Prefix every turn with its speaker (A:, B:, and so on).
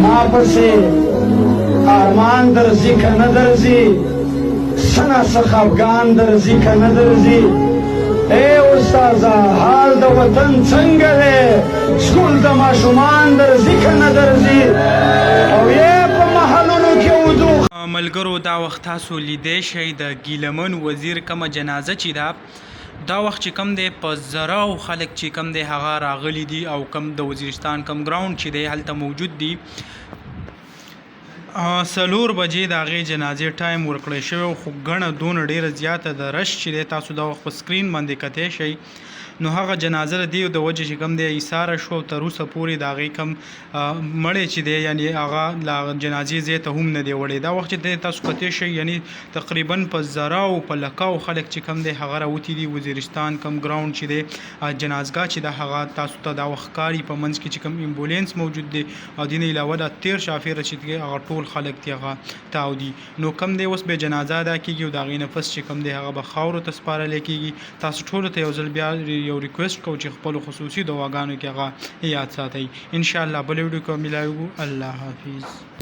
A: ما پسې ارمان درځي که نه درځي سنه څخه افغان درځي که نه درځي ای استاذه حال د وطن څنګه دی سکول د ماشومان درځي که نه درځي او یې په محلونو کې وضو
B: ملګرو دا وخت تاسو لیدی شئ د ګیلمن وزیر کومه جنازه چې ده دا وخت چې کم دی په زراو خلک چې کم دی هغه راغلي دي او کم د وزیرستان کم ګراوند چې دی هلته موجود دي 4 بجې د هغې جنازې ټایم ورکړی شوی خو ګڼه دونه ډېره زیاته د رش چې دی تاسو دا وخت په سکرین باندې کتی شئ نو هغه جنازه د دې د وجې چې کوم دی ایساره شو تر اوسه پورې د هغې کوم مړی چې دی یعنې هغه له جنازې ځای ته هم نه دی وړی دا وخت چې دی تاسو کتی شئ یعنې تقریبا په زراو په لکاو خلک چې کوم دی هغه راوتي دي وزیرستان کوم ګراوند چې دی جنازګاه چې ده هغه تاسو ته دا وخت ښکاري په منځ کې چې کوم امبولینس موجود دی او دې نه علاوه دا 13 شافیره چې دی هغه ټول خلک دی هغه تاو دي نو کم دی اوس به جنازه ادا کېږي او د هغې نه پس چې کوم دی هغه به خاورو ته سپارلی کېږي تاسو ټولو ته یو ځل بیا یو ریکویسټ کوو چې خپلو خصوصي دعاګانو کې هغه یاد ساتئ انشاءالله بله ویډیو کې به ملاویږو الله حافظ